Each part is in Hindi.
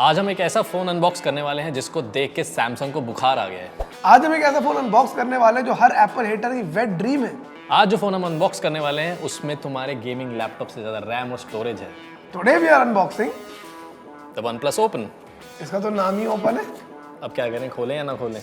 आज हम एक ऐसा फोन अनबॉक्स करने वाले हैं जिसको देख के सैमसंग को बुखार आ गया है। आज हम एक ऐसा फोन अनबॉक्स करने वाले हैं जो हर एप्पल हेटर की वेट ड्रीम है। आज जो फोन हम अनबॉक्स करने वाले हैं उसमें तुम्हारे गेमिंग लैपटॉप से ज्यादा रैम और स्टोरेज है। Today we are unboxing the OnePlus Open। इसका तो नाम ही ओपन है। अब क्या करें, खोलें या ना खोलें?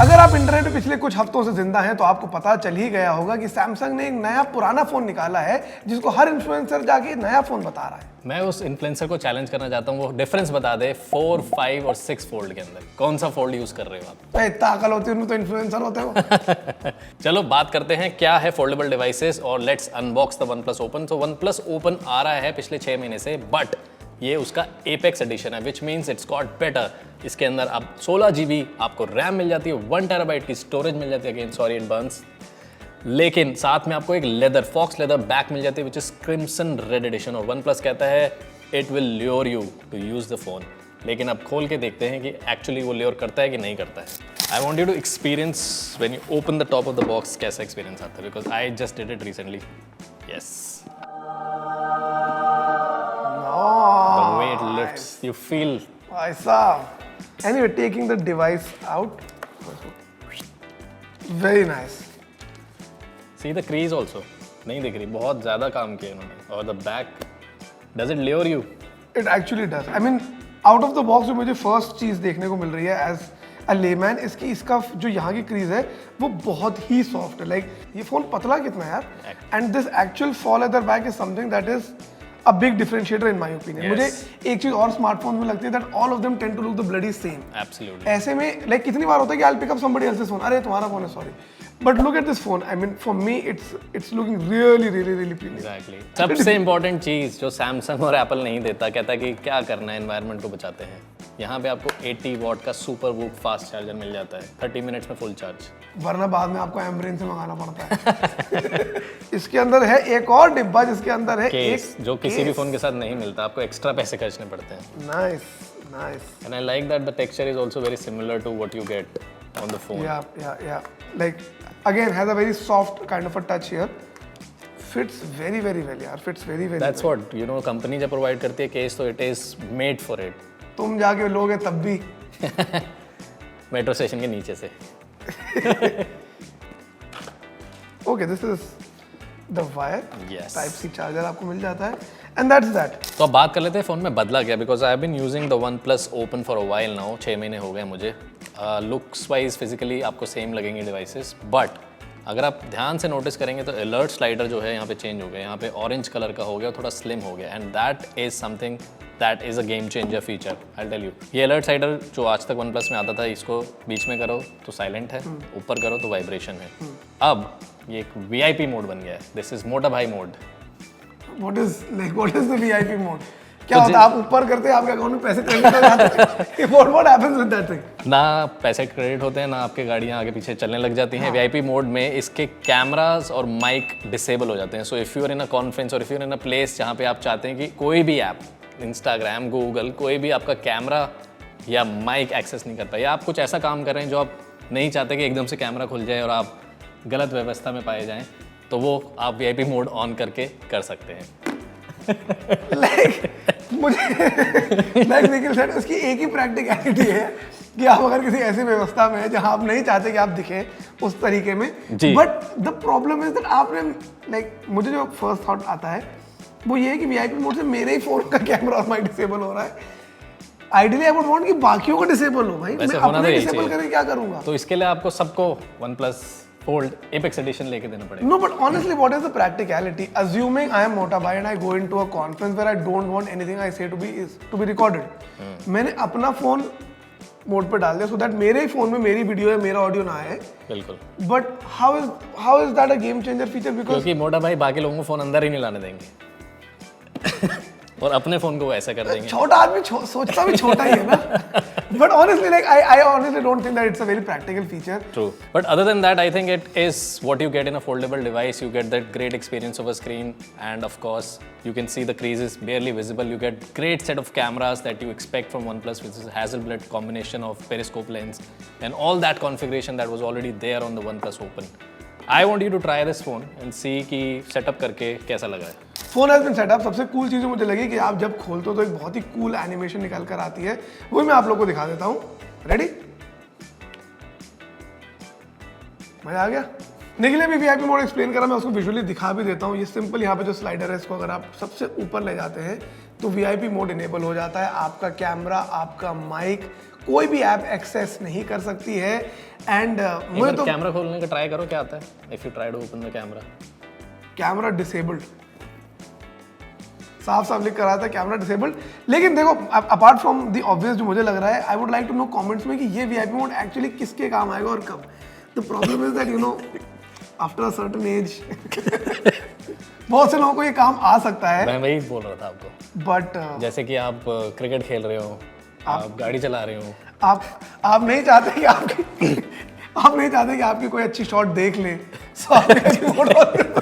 अगर आप इंटरनेट पे पिछले कुछ हफ्तों से जिंदा हैं तो आपको पता चल ही गया होगा कि सैमसंग ने एक नया पुराना फोन निकाला है जिसको हर इन्फ्लुएंसर जाके नया फोन बता रहा है। मैं उस इन्फ्लुएंसर को चैलेंज करना चाहता हूँ, वो डिफरेंस बता दे 4, 5 और 6 फोल्ड के अंदर कौन सा फोल्ड यूज कर रहे हो आप? इतना अकल होती है उनमें तो इन्फ्लुएंसर होते हो। चलो बात करते हैं क्या है फोल्डेबल डिवाइसेस और let's unbox the OnePlus Open। तो OnePlus Open आ रहा है पिछले 6 महीने से, बट ये उसका एपेक्स एडिशन है, which means it's got better. इसके अंदर अब 16 GB आपको रैम मिल जाती है, 1 TB की स्टोरेज मिल जाती है, अगेन सॉरी इट बर्न्स, लेकिन साथ में आपको एक लेदर फॉक्स लेदर बैक मिल जाती है which is crimson red edition. और OnePlus कहता है it will lure you to use the phone, लेकिन अब खोल के देखते हैं कि एक्चुअली वो ल्योर करता है कि नहीं करता है। I want you to experience when you open the top of the box कैसा एक्सपीरियंस आता है, because I just did it recently. Yes, the way it lifts, you feel. ऐसा। Anyway, taking the device out. Very nice. See the crease also. नहीं दिख रही, बहुत ज़्यादा काम किया इन्होंने। और the back, does it lure you? It actually does. I mean, out of the box जो मुझे फर्स्ट चीज देखने को मिल रही है as a layman, इसका जो यहाँ की क्रीज है वो बहुत ही सॉफ्ट है। लाइक ये फोन पतला कितना है यार, and this actual fall at the back is something that is a big differentiator in my opinion. Yes. मुझे एक चीज और स्मार्टफोन में लगती है that all of them tend to look the bloody same. Absolutely. ऐसे में लाइक कितनी बार होता है कि I'll pick up somebody else's phone. अरे तुम्हारा फोन है, sorry. But look at this phone. I mean, for me, it's looking really premium. Exactly. सबसे इम्पोर्टेंट चीज जो सैमसंग और एप्पल नहीं देता, कहता है कि क्या करना है, एनवायरनमेंट को बचाते हैं। यहाँ पे आपको 80 वॉट का सुपर वूक फास्ट चार्जर मिल जाता है, 30 मिनट्स में फुल चार्ज। वरना बाद में आपको एम्ब्रेन से मंगाना पड़ता है। इसके अंदर है एक और डिब्बा जिसके अंदर है केस, एक जो किसी भी फोन के साथ नहीं मिलता, आपको एक्स्ट्रा पैसे खर्चने पड़ते हैं। Nice. And I like that the texture is also very similar to what you get on the phone. Yeah. Like again has a very soft kind of a touch here. Fits very well यार. Fits very That's well. what, you know, company जब प्रोवाइड करती है केस तो it is made for it. तुम जाके लोगे तब भी मेट्रो स्टेशन के नीचे से। Okay, this is the wire. Yes. Type C charger आपको मिल जाता है and that's that. तो अब बात कर लेते हैं फ़ोन में बदला क्या, because I have been using the OnePlus Open for a while now. 6 महीने हो गए मुझे। लुक्स वाइज फिजिकली आपको सेम लगेंगे डिवाइसेस, बट अगर आप ध्यान से नोटिस करेंगे तो अलर्ट स्लाइडर जो है यहाँ पे चेंज हो गया, यहाँ पे ऑरेंज कलर का हो गया, थोड़ा स्लिम हो गया, and that is something that is a game changer feature. I tell you, ये अलर्ट स्लाइडर जो आज तक OnePlus में आता था, इसको बीच में करो तो साइलेंट है, ऊपर करो तो वाइब्रेशन है। अब ये एक VIP मोड बन गया है, दिस इज मोटा भाई mode. What is the VIP mode? क्या होता है, आप ऊपर करते हैं आपके अकाउंट में पैसे क्रेडिट हो जाते हैं? What happens with that thing? ना पैसे क्रेडिट होते हैं, ना आपके गाड़ियाँ आगे पीछे चलने लग जाती हैं। VIP मोड में इसके कैमरास और माइक डिसेबल हो जाते हैं। So if you are in a conference और if you are in a place जहाँ पे आप चाहते हैं कि कोई भी ऐप, इंस्टाग्राम, गूगल, कोई भी आपका कैमरा या माइक एक्सेस नहीं कर पाए, या आप कुछ ऐसा काम कर रहे हैं जो आप नहीं चाहते कि एकदम से कैमरा खुल जाए और आप गलत व्यवस्था में पाए जाएं, तो वो आप VIP मोड ऑन करके कर सकते हैं। निखिल सर, उसकी एक ही प्रैक्टिकलिटी है कि आप अगर किसी ऐसी व्यवस्था में हैं जहां आप नहीं चाहते कि आप दिखें उस तरीके में, but the problem is that आपने मुझे जो फर्स्ट थॉट आता है वो ये है कि VIP मोड से मेरे ही फोन का कैमरा और माइक डिसेबल हो रहा है। आइडियली आई वुड वांट कि बाकियों को डिसेबल हो भाई, मैं अपने डिसेबल करके क्या करूंगा? तो इसके लिए आपको सबको OnePlus Fold Apex Edition लेके देना पड़ेगा। No, but honestly, what is the practicality? Assuming I am Mota Bhai and I go into a conference where I don't want anything I say to be recorded. मैंने अपना फोन मोड पे डाल दिया so that मेरे ही फोन में मेरी वीडियो है, मेरा ऑडियो ना आए। बिल्कुल। But how is that a game changer feature? Because क्योंकि मोटा भाई बाकी लोगों को फोन अंदर ही नहीं लाने देंगे। और अपने फोन को ऐसा कर देंगे। छोटा आदमी सोचता भी छोटा ही है ना, but honestly like I honestly don't think that it's a very practical feature. True, but other than that, I think it is what you get in a foldable device. You get that great experience of a screen, and of course, you can see the crease is barely visible. You get great set of cameras that you expect from OnePlus, which is a Hasselblad combination of periscope lens and all that configuration that was already there on the OnePlus Open. I want you to try this phone and see कि setup करके कैसा लगा है। Phone has been set up. सबसे कूल चीज़ मुझे लगी कि आप जब खोलते हो तो एक बहुत ही कूल एनिमेशन निकल कर आती है, वो मैं आप लोगों को दिखा देता हूँ। रेडी? मजा आ गया? निखिल ने भी वीआईपी मोड एक्सप्लेन करा, मैं उसको विजुअली दिखा भी देता हूँ। ये सिंपल यहाँ पे जो स्लाइडर है, इसको अगर आप सबसे ऊपर ले जाते हैं तो वीआईपी मोड इनेबल हो जाता है। आपका कैमरा, आपका माइक, कोई भी ऐप एक्सेस नहीं कर सकती है। एंड मुझे तो कैमरा खोलने का ट्राई करो, क्या आता है if you try to open the camera. Camera disabled, साफ साफ लिख कर आता है कैमरा डिसेबल्ड। लेकिन देखो, अपार्ट फ्रॉम द ऑब्वियस जो मुझे लग रहा है, I would like to know comments में कि ये वीआईपी मोड एक्चुअली किसके काम आएगा और कब। The problem is that you know after a certain age बहुत से लोगों को ये काम आ सकता है। मैं वही बोल रहा था आपको, बट जैसे कि आप क्रिकेट खेल रहे हो, आप गाड़ी चला रहे हो, आप नहीं चाहते कि आपकी आप नहीं चाहते कि आपकी कोई अच्छी शॉट देख ले, सो आप VIP mode on.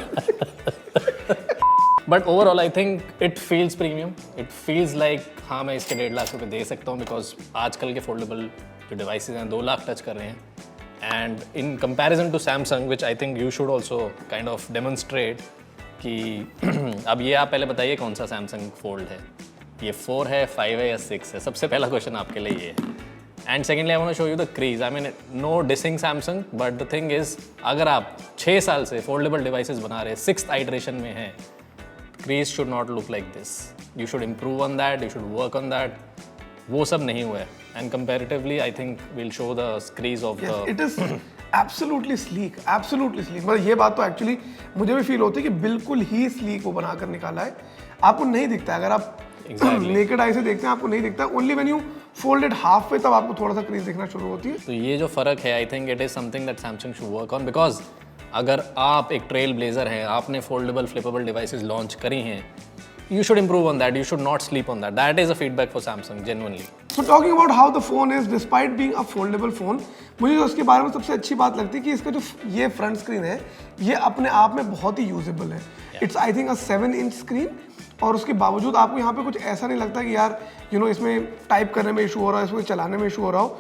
But overall I think it feels premium, it feels like हाँ मैं इसके 1.5 लाख रुपए दे सकता हूँ, बिकॉज आजकल के फोल्डेबल जो डिवाइसेज हैं 2 लाख टच कर रहे हैं। And in comparison to Samsung, which I think you should also kind of demonstrate कि अब ये आप पहले बताइए कौन सा सैमसंग फोल्ड है, ये 4 है, 5 है या 6 है? सबसे पहला क्वेश्चन आपके लिए ये है। And secondly I want to show you the crease. I mean no dissing Samsung, but the thing is अगर आप 6 साल से फोल्डेबल डिवाइसेस बना रहे हैं, 6th आइटरेशन में हैं, crease should not look like this. You should improve on that, you should work on that. वो सब नहीं हुआ है, and comparatively I think we'll show the crease of the. It is absolutely sleek, absolutely sleek. मतलब ये बात तो एक्चुअली मुझे भी फील होती है कि बिल्कुल ही sleek वो बनाकर निकाला है। आपको नहीं दिखता है, अगर आप नेकेड आई से देखते हैं आपको नहीं दिखता। Only when you fold it half way तब आपको थोड़ा सा क्रीज दिखना शुरू होती है। तो ये जो फर्क है, I think it is something that Samsung should work on, because अगर आप एक ट्रेल ब्लेजर हैं, आपने फोल्डेबल फ्लिपेबल डिवाइसेस लॉन्च करी हैं, you should improve on that, you should not sleep on that. That is a feedback for Samsung, genuinely. So talking about how the phone is, despite being a foldable phone, मुझे जो उसके बारे में सबसे अच्छी बात लगती है कि इसका जो ये फ्रंट स्क्रीन है, ये अपने आप में बहुत ही यूजेबल है। It's I think a 7-inch screen, और उसके बावजूद आपको यहाँ पे कुछ ऐसा नहीं लगता कि यार इसमें टाइप करने में इशू हो रहा है, इसको चलाने में इशू हो रहा हो।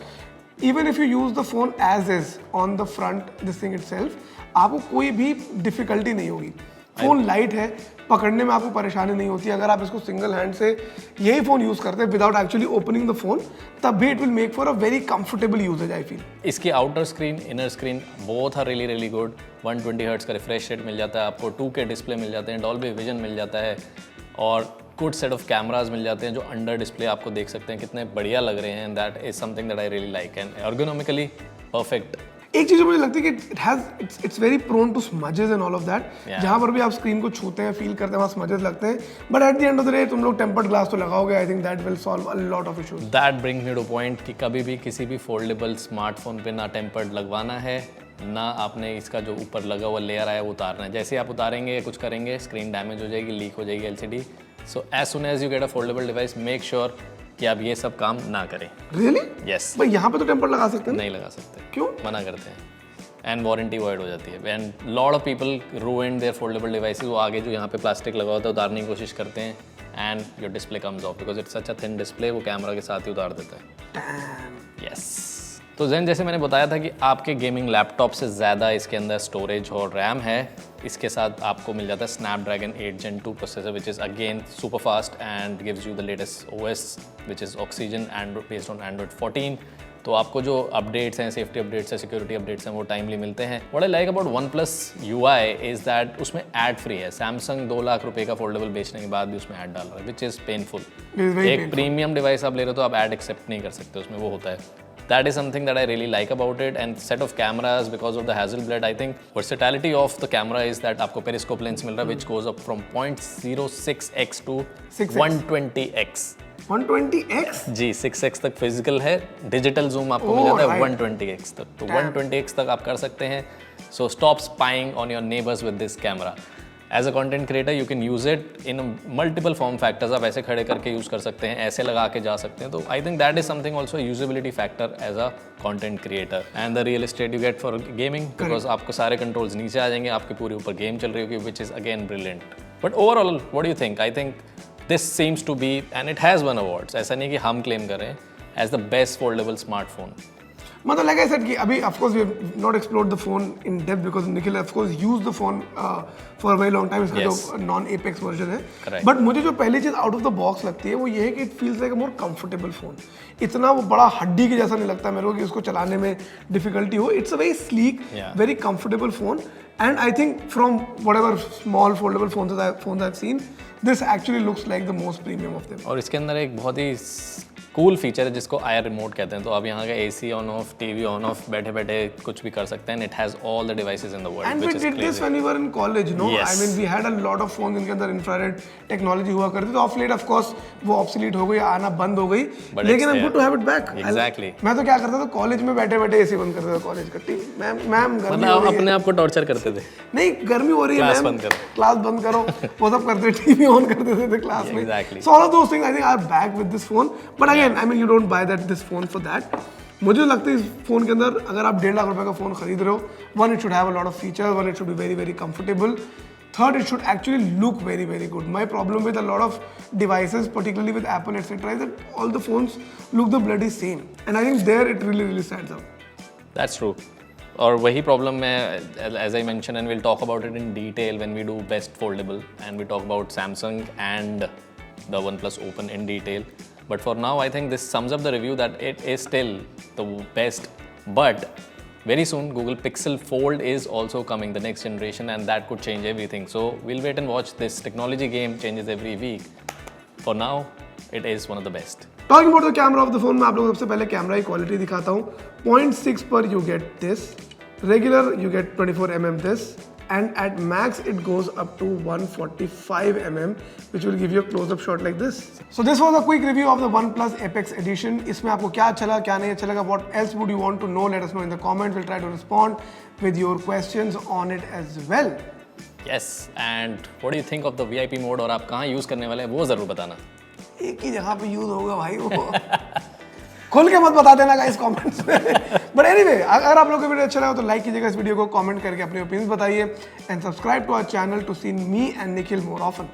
Even if you use the phone as is on the front this thing itself, आपको कोई भी डिफिकल्टी नहीं होगी। फोन लाइट है, पकड़ने में आपको परेशानी नहीं होती। अगर आप इसको सिंगल हैंड से यही फोन यूज करते हैं without actually opening the phone, तब भी it will make for a very comfortable usage I feel. इसकी outer screen, inner screen both are really good. 120 hertz का रिफ्रेश रेट मिल जाता है आपको, 2K डिस्प्ले मिल जाते हैं, डॉल्बी विजन मिल जाता है, और गुड सेट ऑफ कैमराज मिल जाते हैं जो अंडर डिस्प्ले आपको देख सकते हैं कितने बढ़िया लग रहे हैं। That is something that I really like, and ergonomically perfect. एक चीज मुझे लगती है कि it's very prone to smudges and all of that. जहां पर भी आप स्क्रीन को छूते हैं, फील करते हैं, वहां स्मजेस लगते हैं, but at the end of the day तुम लोग टेम्पर्ड ग्लास तो लगाओगे। आई think that will solve a lot of issues. That brings me two point कि कभी भी किसी भी फोल्डेबल स्मार्टफोन पे ना टेम्पर्ड लगवाना है, ना आपने इसका जो ऊपर लगा हुआ लेयर आया वो उतारना है। जैसे आप उतारेंगे या कुछ करेंगे, स्क्रीन डैमेज हो जाएगी, लीक हो जाएगी LCD। So as soon as you get a foldable device, make sure कि आप ये सब काम ना करें। रियली? यस। भाई यहाँ पे तो टेम्पर्ड लगा सकते हैं? नहीं लगा सकते। क्यों? मना करते हैं, एंड वारंटी वॉइड हो जाती है। And lot of people ruined their foldable devices. वो आगे जो यहाँ पे प्लास्टिक लगा होता है उतारने की कोशिश करते हैं, and your display comes of because it's such a thin display, वो कैमरा के साथ ही उतार देता है। यस। तो जैन जैसे मैंने बताया था कि आपके गेमिंग लैपटॉप से ज़्यादा इसके अंदर स्टोरेज और रैम है। इसके साथ आपको मिल जाता है Snapdragon 8 Gen 2 processor, which is again super fast and gives you the latest OS which is Oxygen and based on Android 14। तो आपको जो अपडेट्स हैं, सेफ्टी अपडेट्स हैं, सिक्योरिटी अपडेट्स हैं, वो टाइमली मिलते हैं। What I like about OnePlus UI is that उसमें ऐड फ्री है। सैमसंग 2 लाख रुपए का फोल्डेबल बेचने के बाद भी उसमें ऐड डाल रहा है, विच इज़ पेनफुल। एक प्रीमियम डिवाइस आप ले रहे हो तो आप ऐड एक्सेप्ट नहीं कर सकते, उसमें वो होता है। That is something that I really like about it, and set of cameras because of the Hasselblad, I think versatility of the camera is that आपको periscope lens मिल रहा है which goes up from 0.06x to 120x। 120x? Ji, 6x तक फिजिकल है, डिजिटल जूम आपको मिल जाता है 120x तक। तो 120x तक आप कर सकते हैं। So stop spying on your neighbors with this camera। As a content creator you can use it in multiple form factors. आप ऐसे खड़े करके यूज़ कर सकते हैं, ऐसे लगा के जा सकते हैं. तो I think that is something also usability factor as a content creator. And the real estate you get for gaming, because आपको सारे कंट्रोल्स नीचे आ जाएंगे, आपके पूरे ऊपर गेम चल रही होगी, which is again brilliant. But overall what do you think? I think this seems to be, and it has won awards. ऐसा नहीं कि हम क्लेम करें as the best foldable smartphone. मतलब लाइक आई सेड कि अभी of course we have not explored the phone in depth because Nikhil of course used the phone for a very long time. इसका जो नॉन एपेक्स वर्जन है. बट मुझे जो पहली चीज़ आउट ऑफ द बॉक्स लगती है वो ये है कि it feels like a more comfortable phone. इतना वो बड़ा हड्डी के जैसा नहीं लगता मेरे को कि उसको चलाने में डिफिकल्टी हो. It's a very sleek, very comfortable phone. And I think from whatever small foldable phones I've seen, this actually looks like the most premium of them. और इसके अंदर एक बहुत ही कूल फीचर है जिसको आयर रिमोट कहते हैं. तो आप यहाँ का AC on off, TV on off, बैठे बैठे कुछ भी कर सकते हैं. It has all the devices in the world. And we did this when we were in college, no? Yes. I mean, we had a lot of phones इनके अंदर infrared technology हुआ करती. तो ऑफ लेट ऑफ कोर्स वो obsolete हो गई, आना बंद हो गई. लेकिन I'm good to have it back. Exactly. मैं तो क्या करता था कॉलेज में बैठे बैठे AC बंद करता था कॉलेज का. मैम गर्मी हो रही है. अपने आप को टॉर्चर करते थे. नहीं गर्मी हो रही है क्लास मैम, बंद करो, क्लास बंद करो. वो सब करते टीवी ऑन कर देते थे क्लास में. Exactly. So all of those things I think are back with this phone. But again, I mean you don't buy this phone for that. मुझे लगता है इस फोन के अंदर अगर आप 1.5 लाख रुपए का फोन खरीद रहे हो, one it should have a lot of features, one it should be very very comfortable, third it should actually look very very good. My problem with a lot of devices particularly with Apple etc is that all the phones look the bloody same and I think there it really stands out. That's true. और वही प्रॉब्लम में as I mentioned and we'll talk about it in detail when we do best foldable and we talk about Samsung and the OnePlus Open in detail. But for now, I think this sums up the review that it is still the best. But very soon, Google Pixel Fold is also coming, the next generation, and that could change everything. So we'll wait and watch. This technology game changes every week. For now, it is one of the best. Talking about the camera of the phone, मैं आप लोगों को सबसे पहले कैमरा की क्वालिटी दिखाता हूँ. 0.6 पर you get this. Regular you get 24 mm this. And at max it goes up to 145 mm which will give you a close-up shot like this. So this was a quick review of the OnePlus Apex Edition. इसमें आपको क्या अच्छा लगा, क्या नहीं अच्छा लगा, what else would you want to know? Let us know in the comments. We'll try to respond with your questions on it as well. Yes, and what do you think of the VIP mode और आप कहाँ यूज़ करने वाले हैं वो ज़रूर बताना. एक ही जगह पे यूज़ होगा भाई वो. खोल के मत बता देना गाइस कमेंट्स में. बट एनीवे अगर आप लोगों को वीडियो अच्छा लगा तो लाइक कीजिएगा इस वीडियो को, कमेंट करके अपने ओपिनियंस बताइए and subscribe to our channel to see me and Nikhil more often.